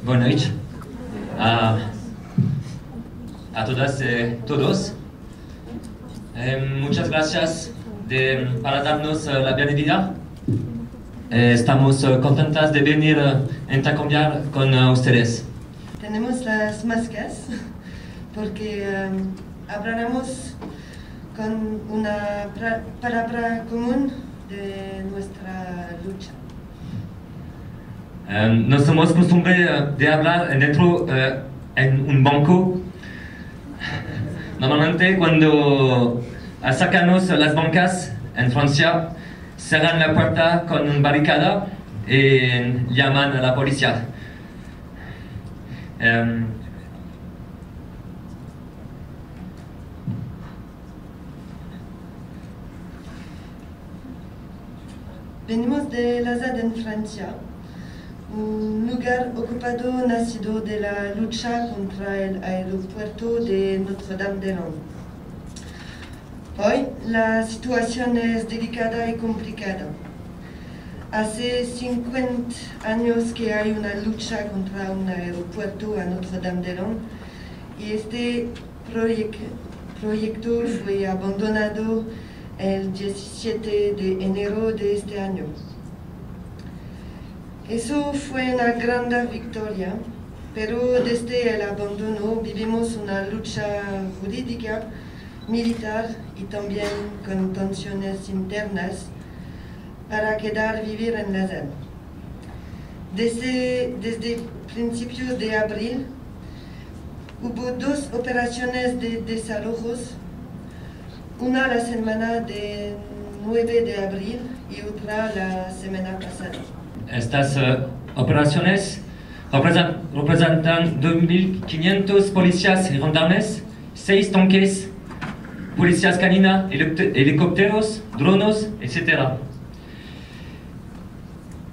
Boa noite a todas y todos. Muchas gracias para darnos la bienvenida. Estamos contentas de venir a intercambiar con ustedes. Tenemos las máscaras porque hablaremos con una palabra común de nuestra lucha. No somos costumbre de hablar dentro en un banco. Normalmente cuando sacamos las bancas en Francia, cerran la puerta con una barricada y llaman a la policía. Venimos de Lazade en Francia, un lugar ocupado nacido de la lucha contra el aeropuerto de Notre-Dame-des-Landes. Hoy la situación es delicada y complicada. Hace 50 años que hay una lucha contra un aeropuerto a Notre-Dame-des-Landes y este proyecto fue abandonado el 17 de enero de este año. Eso fue una gran victoria, pero desde el abandono vivimos una lucha jurídica, militar y también con tensiones internas para quedar vivir en Lazade. Desde principios de abril hubo 2 operaciones de desalojos, una la semana del 9 de abril y otra la semana pasada. Estas operaciones representan 2.500 policías y gendarmes, 6 tanques, policías caninas, helicópteros, drones, etc.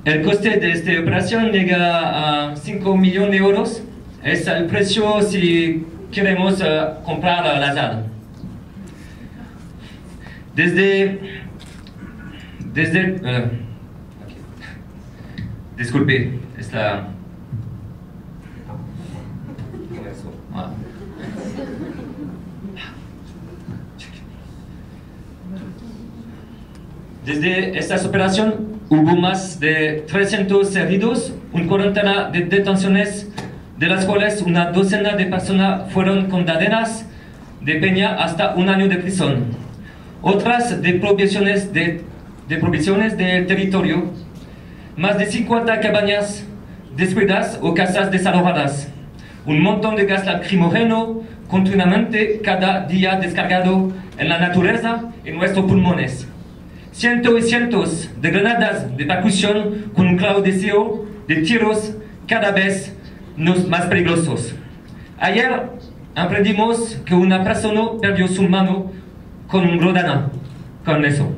El coste de esta operación llega a 5 millones de euros. Es el precio si queremos comprar a Lazade. Disculpe, Desde esta operación hubo más de 300 heridos, un cuarentena de detenciones, de las cuales una docena de personas fueron condenadas de pena hasta 1 año de prisión. Otras de prohibiciones del territorio, más de 50 cabañas descuidadas o casas desalojadas, un montón de gas lacrimógeno continuamente cada día descargado en la naturaleza y en nuestros pulmones. Cientos y cientos de granadas de percusión con un claro deseo de tiros cada vez más peligrosos. Ayer aprendimos que una persona perdió su mano con un granada, con eso.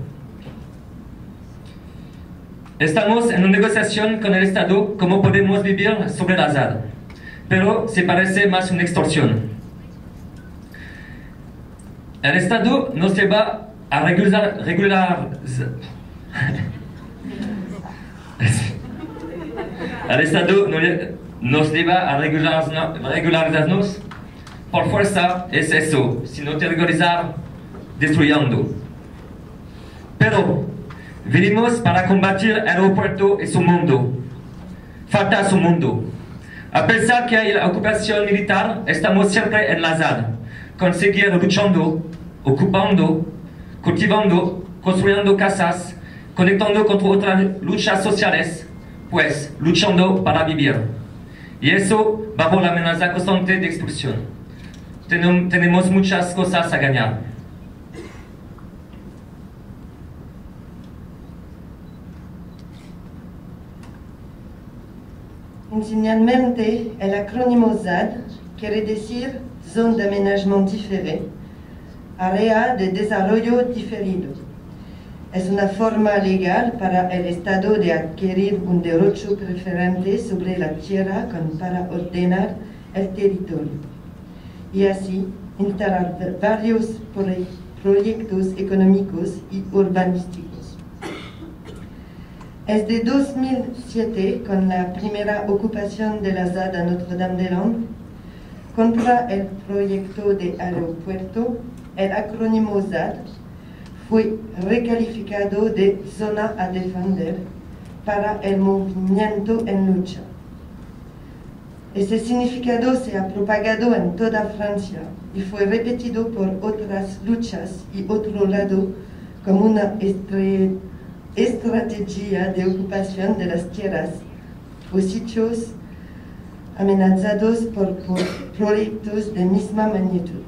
Estamos en una negociación con el Estado cómo podemos vivir sobre Lazade, pero se parece más una extorsión. El Estado nos lleva a el Estado nos lleva a regularizarnos por fuerza, es eso, sino regularizar destruyendo. Pero venimos para combatir el aeropuerto y su mundo. Falta su mundo. A pesar que hay la ocupación militar, estamos siempre en Lazade. Conseguir luchando, ocupando, cultivando, construyendo casas, conectando contra otras luchas sociales, pues luchando para vivir. Y eso bajo la amenaza constante de expulsión. Tenemos muchas cosas a ganar. Inicialmente, el acrónimo ZAD quiere decir Zone d'Aménagement Différé, Área de Desarrollo Diferido. Es una forma legal para el Estado de adquirir un derecho preferente sobre la tierra para ordenar el territorio y así instalar varios proyectos económicos y urbanísticos. Es de 2007, con la primera ocupación de la ZAD a Notre-Dame-des-Landes, contra el proyecto de aeropuerto, el acrónimo ZAD fue recalificado de zona a defender para el movimiento en lucha. Ese significado se ha propagado en toda Francia y fue repetido por otras luchas y otro lado como una estrategia de ocupación de las tierras o sitios amenazados por proyectos de misma magnitud.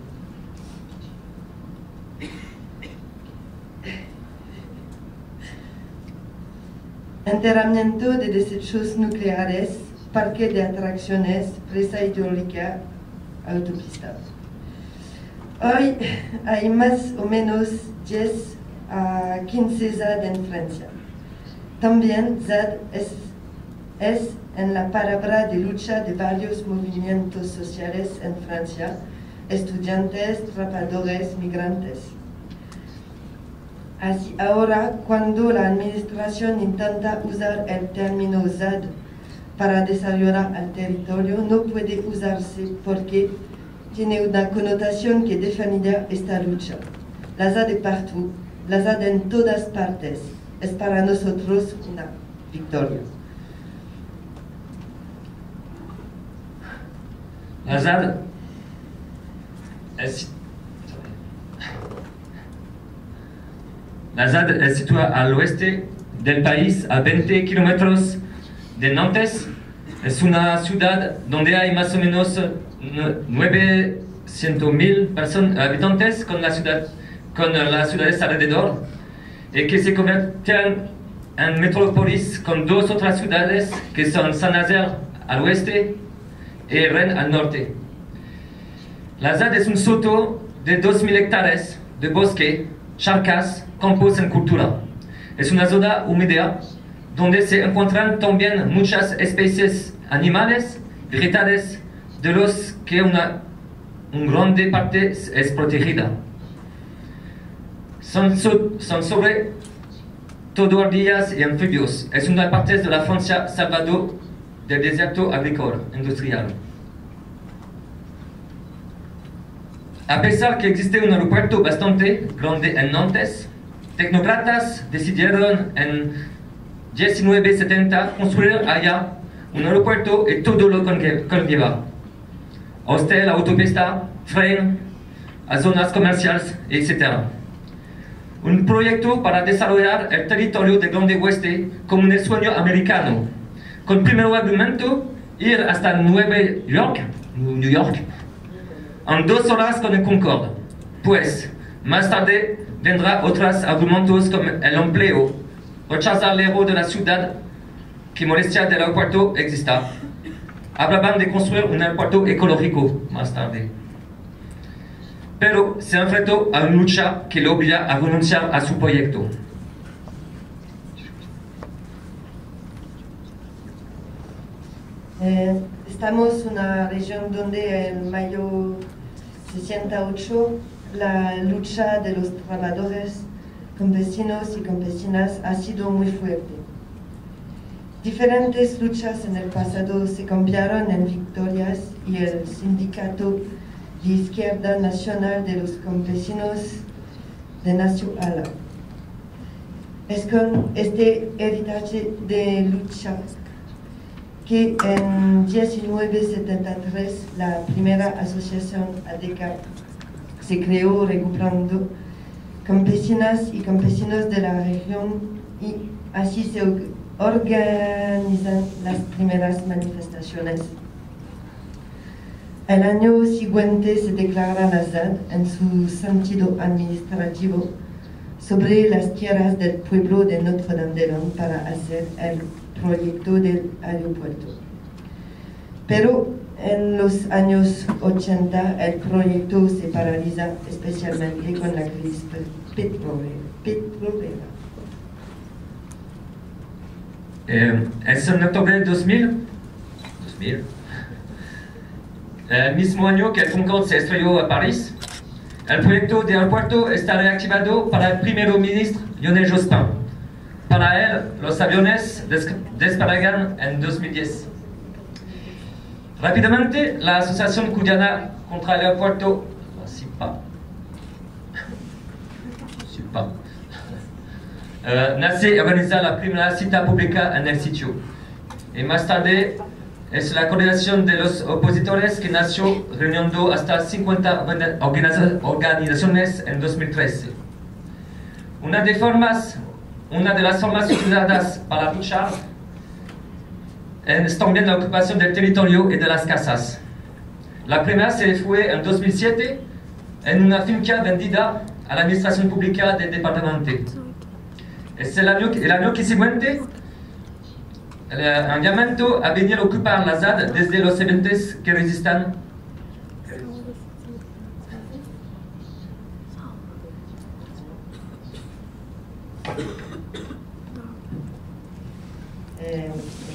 Enterramiento de desechos nucleares, parque de atracciones, presa hidráulica, autopista. Hoy hay más o menos 10 a 15 ZAD en Francia. También ZAD es en la palabra de lucha de varios movimientos sociales en Francia, estudiantes, trabajadores, migrantes. Así ahora, cuando la administración intenta usar el término ZAD para desarrollar el territorio, no puede usarse porque tiene una connotación que definiría esta lucha. La ZAD de partout, la ZAD en todas partes, es para nosotros una victoria. La ZAD est située al oeste del país, a 20 kilómetros de Nantes. Es una ciudad donde hay más o menos 900.000 habitantes con las ciudades alrededor, y que se convierten en metrópolis con dos otras ciudades que son Saint-Nazaire al oeste y Rennes al norte. La ZAD es un soto de 2.000 hectáreas de bosque, charcas, campos en cultura. Es una zona húmeda donde se encuentran también muchas especies animales, vegetales, de los que una grande parte es protegida. Son sobre todo ardillas y anfibios. Es una parte de la Francia salvador del desierto agrícola industrial. A pesar que existe un aeropuerto bastante grande en Nantes, tecnócratas decidieron en 1970 construir allá un aeropuerto y todo lo conlleva: hostel, autopista, tren, a zonas comerciales, etc. Un proyecto para desarrollar el territorio del Grande Oeste como un sueño americano, con primer argumento ir hasta New York, en 2 horas con el Concorde. Pues, más tarde vendrá otros argumentos como el empleo, rechazar el héroe de la ciudad, que molestia del aeropuerto exista. Hablaban de construir un aeropuerto ecológico más tarde. Pero se enfrentó a una lucha que le obliga a renunciar a su proyecto. Estamos en una región donde en mayo 68 la lucha de los trabajadores, campesinos y campesinas ha sido muy fuerte. Diferentes luchas en el pasado se cambiaron en victorias y el sindicato de Izquierda Nacional de los Campesinos nació ala. Es con este heritaje de lucha que en 1973 la primera asociación ADECA se creó recuperando campesinas y campesinos de la región, y así se organizan las primeras manifestaciones. El año siguiente se declara la ZAD en su sentido administrativo sobre las tierras del pueblo de Notre-Dame-des-Landes para hacer el proyecto del aeropuerto. Pero en los años 80 el proyecto se paraliza, especialmente con la crisis petrolera. Es en octubre de 2000, el mismo año que el Concorde se estrelló a París, el proyecto de aeropuerto está reactivado para el primer ministro Lionel Jospin. Para él, los aviones despegan en 2010. Rápidamente, la Asociación Cuyana contra el Aeropuerto nace y organiza la primera cita pública en el sitio. Y más tarde, es la coordinación de los opositores que nació reuniendo hasta 50 organizaciones en 2013. Una de las formas utilizadas para luchar es también la ocupación del territorio y de las casas. La primera se fue en 2007 en una finca vendida a la administración pública del departamento. Es el año que siguiente, el llamamiento a venir a ocupar la ZAD desde los eventos que resistan.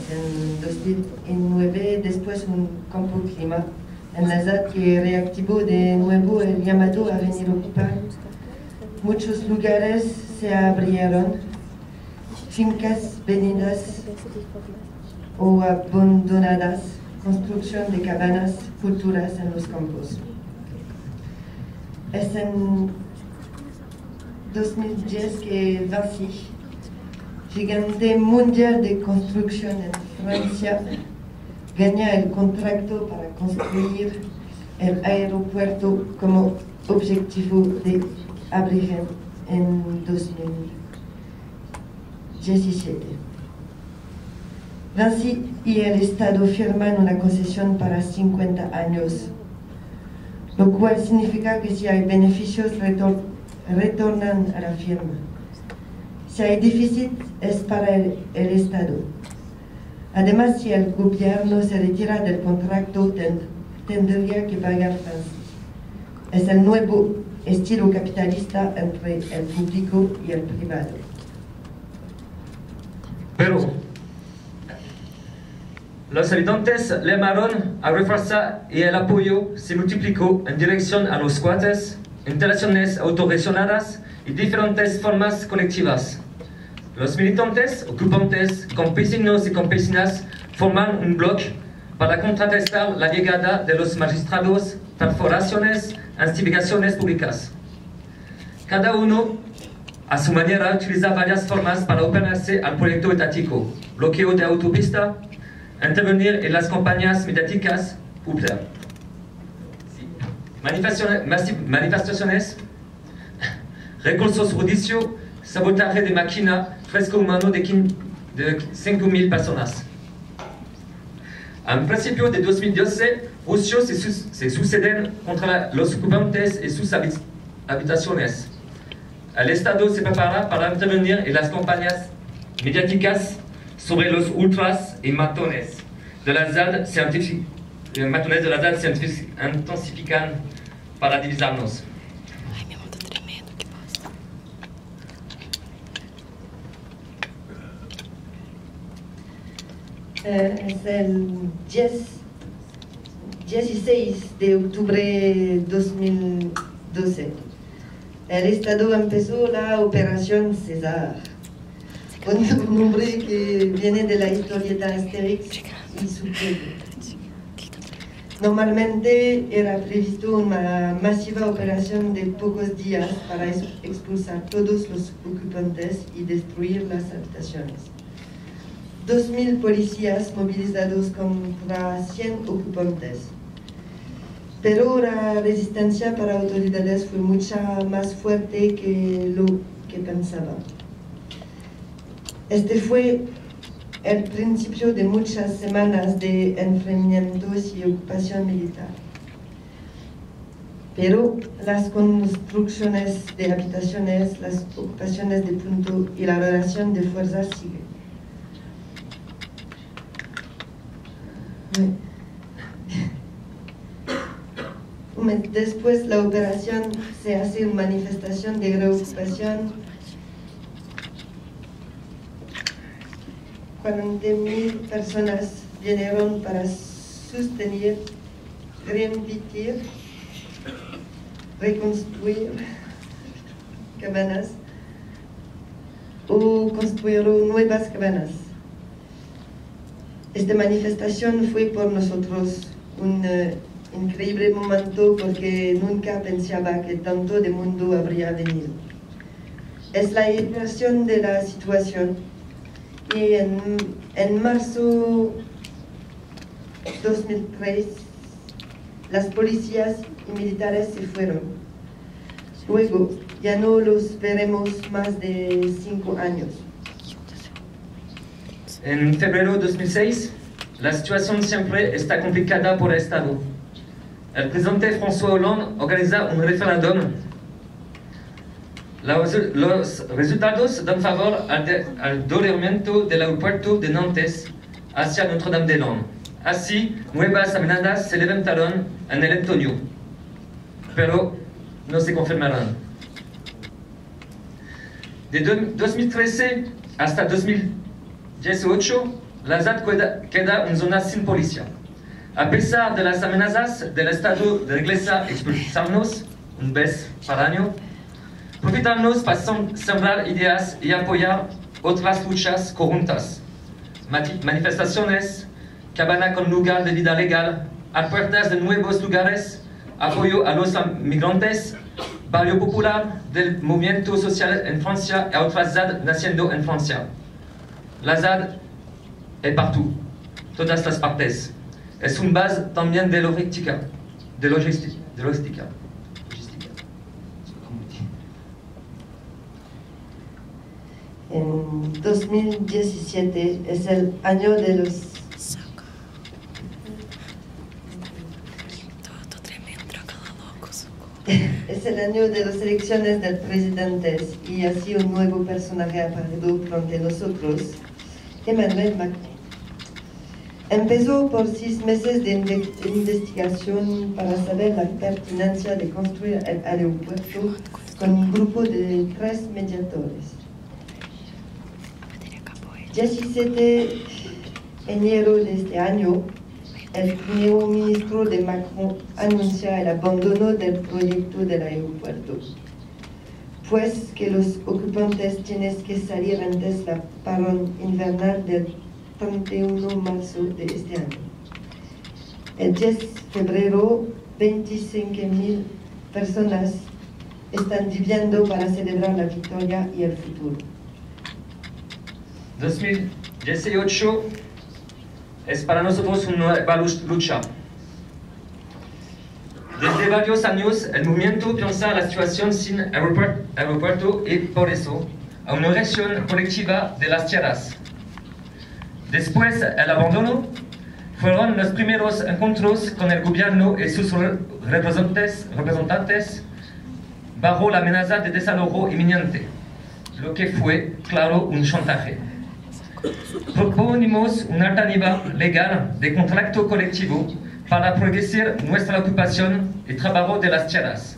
En 2009, después un campo clima en la ZAD que reactivó de nuevo el llamado a venir a ocupar. Muchos lugares se abrieron, fincas vendidas o abandonadas, construcción de cabanas futuras en los campos. Es en 2010 que Vinci, gigante mundial de construcción en Francia, gana el contrato para construir el aeropuerto como objetivo de abrir en 2017. Vinci y el Estado firman una concesión para 50 años, lo cual significa que si hay beneficios retornan a la firma. Si hay déficit es para el Estado. Además, si el gobierno se retira del contrato, tendría que pagar Vinci. Es el nuevo estilo capitalista entre el público y el privado. Pero los habitantes llamaron a reforzar y el apoyo se multiplicó en dirección a los squatters, instalaciones autorregionadas y diferentes formas colectivas. Los militantes, ocupantes, campesinos y campesinas forman un bloque para contrarrestar la llegada de los magistrados, perforaciones, investigaciones públicas. Cada uno, a su manera, utiliza varias formas para oponerse al proyecto etático: bloqueo de autopista, intervenir en las campañas mediáticas públicas, manifestaciones, recursos judiciales, sabotaje de máquina, fresco humano de 5.000 personas. En principio de 2012, juicios se suceden contra los ocupantes y sus habitaciones. El Estado se prepara para intervenir en las campañas mediáticas sobre los ultras y matones de la ZAD se intensifican para divisarnos. Es el 16 de octubre de 2012. El Estado empezó la Operación César, un nombre que viene de la historieta Asterix y su pueblo. Normalmente era previsto una masiva operación de pocos días para expulsar todos los ocupantes y destruir las habitaciones. 2.000 policías movilizados contra 100 ocupantes. Pero la resistencia para autoridades fue mucho más fuerte que lo que pensaban. Este fue el principio de muchas semanas de enfrentamientos y ocupación militar. Pero las construcciones de habitaciones, las ocupaciones de punto y la relación de fuerzas siguen. Un mes después, la operación se hace una manifestación de reocupación. 40.000 personas vinieron para sostener, reinvitar, reconstruir cabanas o construyeron nuevas cabanas. Esta manifestación fue por nosotros un increíble momento porque nunca pensaba que tanto de mundo habría venido. Es la ilustración de la situación y en marzo 2003 las policías y militares se fueron. Luego ya no los veremos más de 5 años. En febrero de 2006, la situación siempre está complicada por el Estado. El presidente François Hollande organiza un referéndum. Los resultados dan favor al doloramiento del aeropuerto de Nantes hacia Notre-Dame-des-Landes. Así, nuevas amenazas se levantaron en el otoño, pero no se confirmaron. De 2013 hasta 2018, la ZAD queda en zona sin policía. A pesar de las amenazas del Estado de regresa expulsarnos una vez por año, profitarnos para sembrar ideas y apoyar otras luchas conjuntas. Manifestaciones, cabana con lugar de vida legal, a puertas de nuevos lugares, apoyo a los migrantes, barrio popular del movimiento social en Francia y otras ZAD naciendo en Francia. La ZAD es partout, todas las partes. Es un base también de logística. En 2017 es el año de los las elecciones del presidente y así un nuevo personaje apareció frente a nosotros, Emmanuel Macron. Empezó por 6 meses de investigación para saber la pertinencia de construir el aeropuerto con un grupo de 3 mediadores. 17 de enero de este año, el primer ministro de Macron anuncia el abandono del proyecto del aeropuerto, pues que los ocupantes tienen que salir antes del parón invernal del 31 de marzo de este año. El 10 de febrero, 25.000 personas están viviendo para celebrar la victoria y el futuro. 2018 es para nosotros una nueva lucha. Desde varios años, el movimiento piensa la situación sin aeropuerto y por eso, a una reacción colectiva de las tierras. Después, el abandono, fueron los primeros encuentros con el gobierno y sus representantes bajo la amenaza de desalojo inminente, lo que fue, claro, un chantaje. Proponimos una alternativa legal de contrato colectivo para prohibir nuestra ocupación y trabajo de las tierras.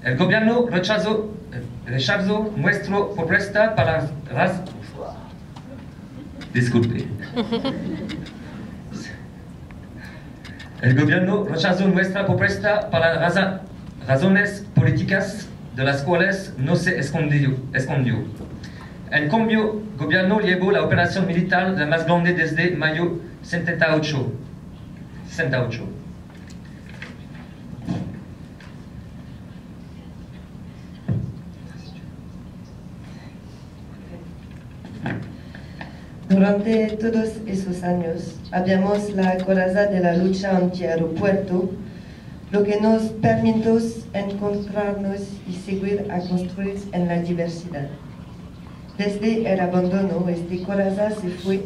El gobierno rechazó nuestra propuesta para El gobierno rechazó nuestra propuesta para razones políticas de las cuales no se escondió. En cambio, el gobierno llevó la operación militar la más grande desde mayo 68. Durante todos esos años, habíamos la coraza de la lucha anti-aeropuerto, lo que nos permitió encontrarnos y seguir a construir en la diversidad. Desde el abandono, este coraza se fue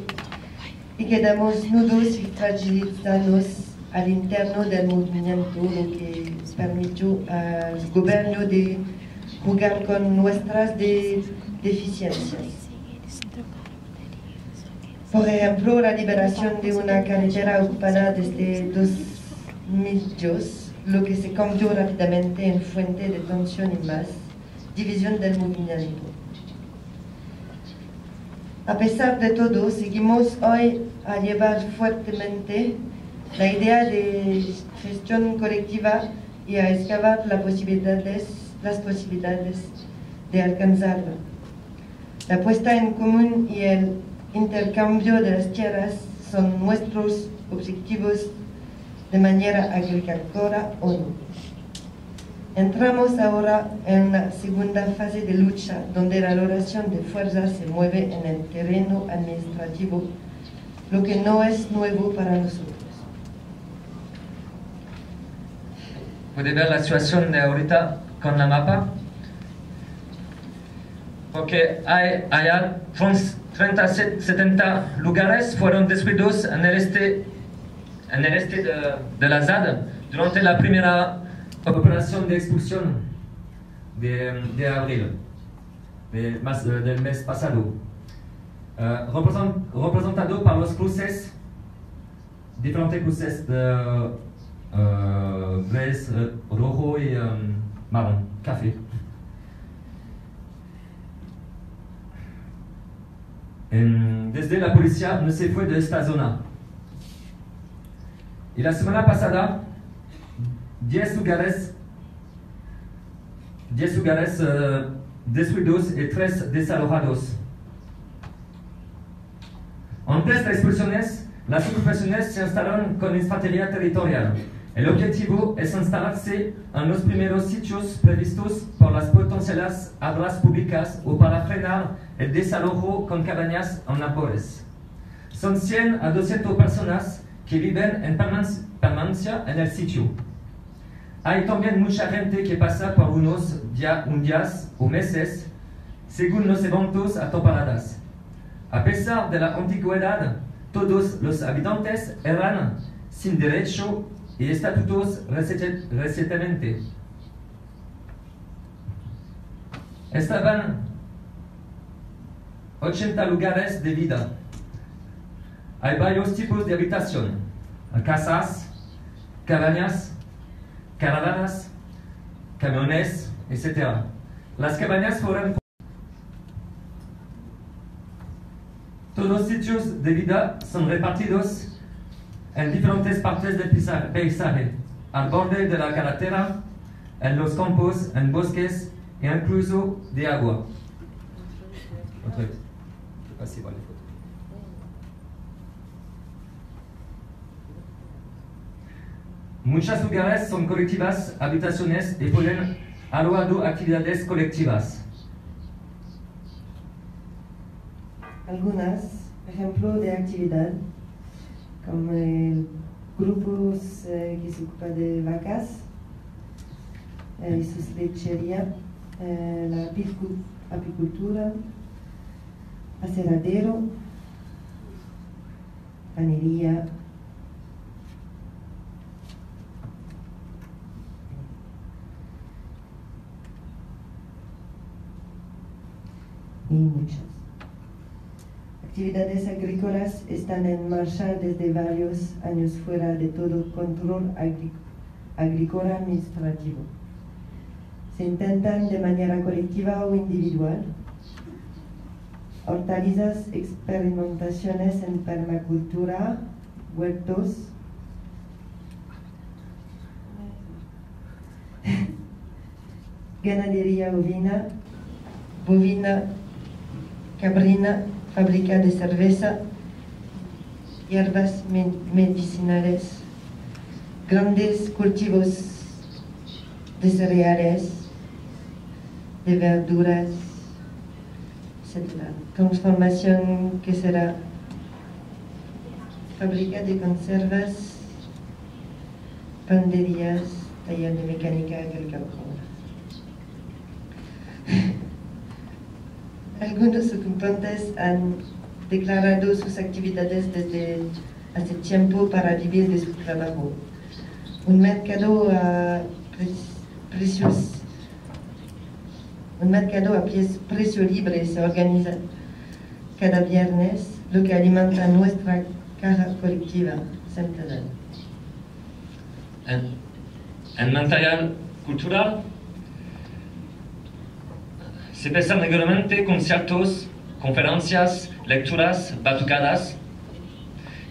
y quedamos nudos y fragilizados al interno del movimiento, lo que permitió al gobierno de jugar con nuestras deficiencias. Por ejemplo, la liberación de una carretera ocupada desde 2002, lo que se cambió rápidamente en fuente de tensión y más división del movimiento. A pesar de todo, seguimos hoy a llevar fuertemente la idea de gestión colectiva y a excavar las posibilidades de alcanzarla. La puesta en común y el intercambio de las tierras son nuestros objetivos de manera agricultora o no. Entramos ahora en la segunda fase de lucha, donde la relación de fuerzas se mueve en el terreno administrativo, lo que no es nuevo para nosotros. Puede ver la situación de ahorita con la mapa, porque hay allá 70 lugares fueron destruidos en el este de la ZAD durante la primera operación de expulsión de abril del mes pasado, representado por los cruces, diferentes cruces de gris, rojo y marrón, café. Desde la policía no se fue de esta zona. Y la semana pasada, 10 lugares destruidos y 3 desalojados. Antes de las expulsiones, las ocupaciones se instalaron con infantería territorial. El objetivo es instalarse en los primeros sitios previstos por las potenciales obras públicas o para frenar el desalojo con cabañas en Nápoles. Son 100 a 200 personas que viven en permanencia en el sitio. Hay también mucha gente que pasa por unos días o meses, según los eventos a temporadas. A pesar de la antigüedad, todos los habitantes eran sin derecho y estatutos recientemente. Estaban 80 lugares de vida. Hay varios tipos de habitación: casas, cabañas, caravanas, camiones, etc. Las cabañas fueron... Todos los sitios de vida son repartidos en diferentes partes del paisaje, al borde de la carretera, en los campos, en bosques e incluso de agua. Muchos lugares son colectivas, habitaciones y pueden alojado actividades colectivas. Algunas ejemplos de actividad, como grupos que se ocupan de vacas y sus lecherías, la apicultura, aserradero, panería, y muchas. Actividades agrícolas están en marcha desde varios años fuera de todo control agrícola administrativo. Se intentan de manera colectiva o individual. Hortalizas, experimentaciones en permacultura, huertos, ganadería ovina, bovina, caprina, fábrica de cerveza, hierbas medicinales, grandes cultivos de cereales, de verduras, etc. Transformación que será fábrica de conservas, panderías, taller de mecánica agrícola. Algunos ocupantes han declarado sus actividades desde hace tiempo para vivir de su trabajo. Un mercado a precio libre se organiza cada viernes, lo que alimenta nuestra caja colectiva central. En material cultural se presentan regularmente conciertos, conferencias, lecturas, batucadas.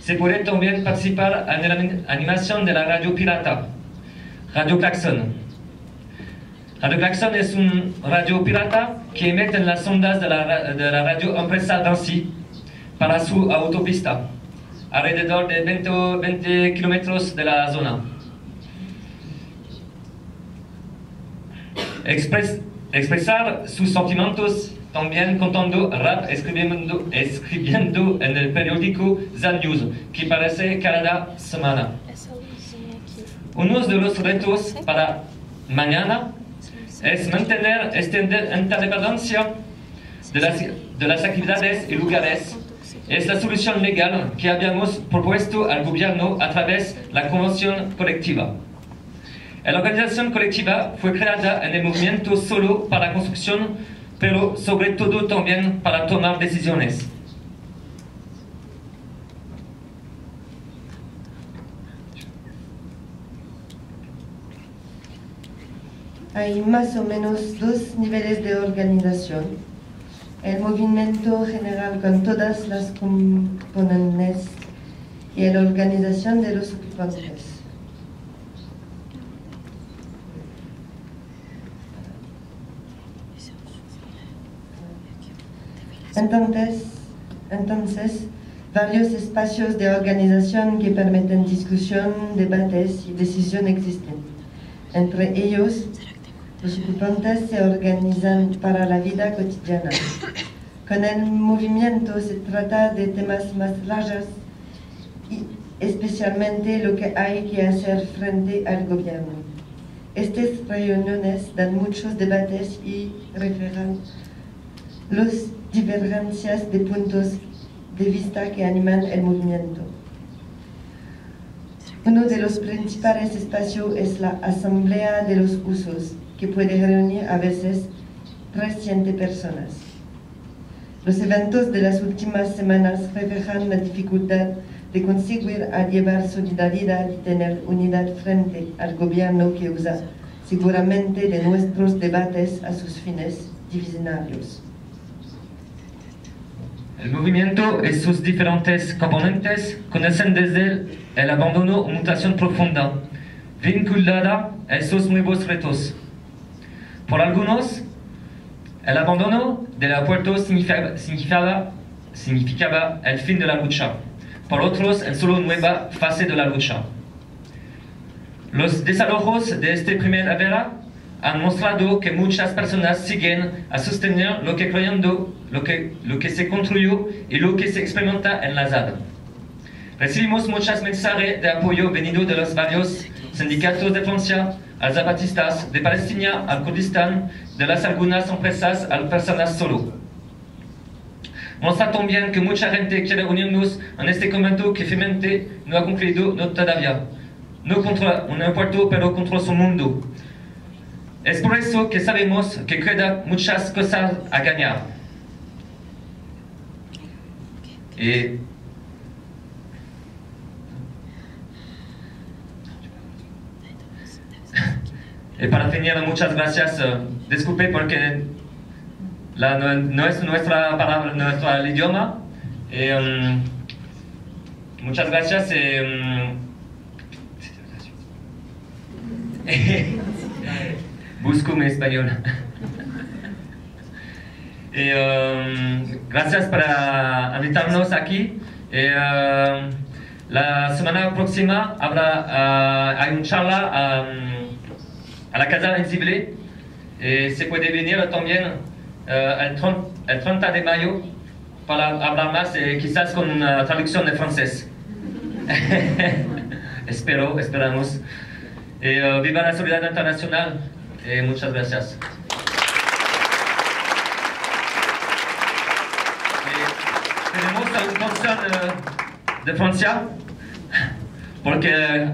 Se puede también participar en la animación de la radio pirata, Radio Claxon. Radio Claxon es un radio pirata que emiten las ondas de la radio empresa Dancy para su autopista, alrededor de 20 kilómetros de la zona. Expresar sus sentimientos también contando rap, escribiendo en el periódico Zan News, que aparece cada semana. Uno de los retos para mañana es mantener esta independencia de las actividades y lugares. Es la solución legal que habíamos propuesto al gobierno a través de la convención colectiva. La organización colectiva fue creada en el movimiento solo para la construcción, pero sobre todo también para tomar decisiones. Hay más o menos 2 niveles de organización. El movimiento general con todas las componentes y la organización de los ocupantes. Entonces, varios espacios de organización que permiten discusión, debates y decisión existen. Entre ellos, los ocupantes se organizan para la vida cotidiana. Con el movimiento se trata de temas más largos y especialmente lo que hay que hacer frente al gobierno. Estas reuniones dan muchos debates y reflejan las divergencias de puntos de vista que animan el movimiento. Uno de los principales espacios es la Asamblea de los Usos, que puede reunir a veces 300 personas. Los eventos de las últimas semanas reflejan la dificultad de conseguir llevar solidaridad y tener unidad frente al gobierno que usa seguramente de nuestros debates a sus fines divisionarios. El movimiento y sus diferentes componentes conocen desde el abandono o mutación profunda, vinculada a esos nuevos retos. Por algunos, el abandono del aeropuerto significaba el fin de la lucha. Por otros, en solo nueva fase de la lucha. Los desalojos de esta primera era han mostrado que muchas personas siguen a sostener lo que creyendo, lo que se construyó y lo que se experimenta en la ZAD. Recibimos muchos mensajes de apoyo venidos de los varios sindicatos de Francia, a zapatistas, de Palestina, al Kurdistán, de las algunas empresas, a personas solo. Muestra también que mucha gente quiere unirnos en este momento que finalmente no ha concluido todavía. No contra un aeropuerto, pero contra su mundo. Es por eso que sabemos que quedan muchas cosas a ganar. Y para finir, muchas gracias. Disculpe porque no es nuestra palabra, nuestro idioma. Muchas gracias. Busco mi español. Gracias por invitarnos aquí. La semana próxima hay una charla a la Casa Invisible. Se puede venir también el 30 de mayo para hablar más, quizás con una traducción de francés. Esperamos. Viva la solidaridad internacional. Muchas gracias. Tenemos una canción de Francia porque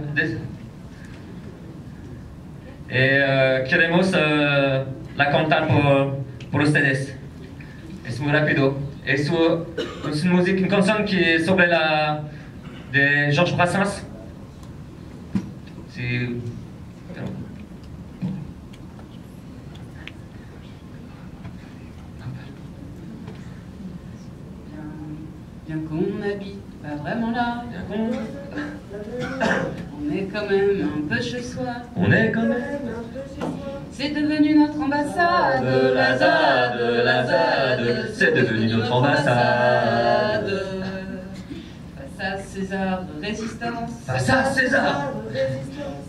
queremos la cantar por ustedes. Es muy rápido. Es una canción que sobre de Georges Brassens. Sí. Bien qu'on n'habite pas vraiment là, on est quand même un peu chez soi. On est quand même. C'est devenu notre ambassade, la ZAD, c'est devenu notre ambassade. Face à César, résistance. Face à César.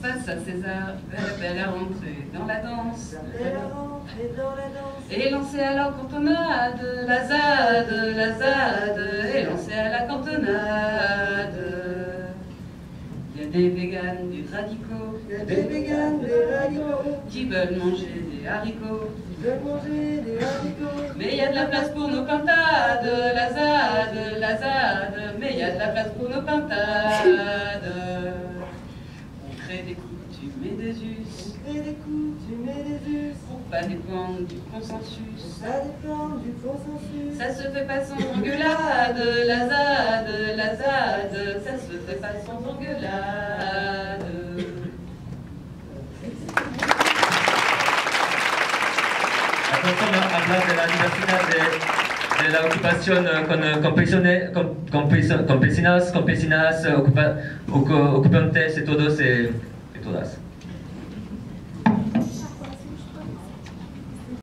Face à César, belle à rentrer dans la danse. Et lancé à la cantonade, la ZAD, et lancé à la cantonade. Il y a des véganes, des radicaux, qui veulent manger des haricots. Mais il y a de la place pour nos pintades, la ZAD, mais il y a de la place pour nos pintades. On crée des coutumes et des us, pour pas dépendre du consensus. Ça se fait pas sans engueulade, la ZAD, ça se fait pas sans engueulade. La canción habla de la diversidad de la ocupación con campesinas, ocupantes y todos y todas.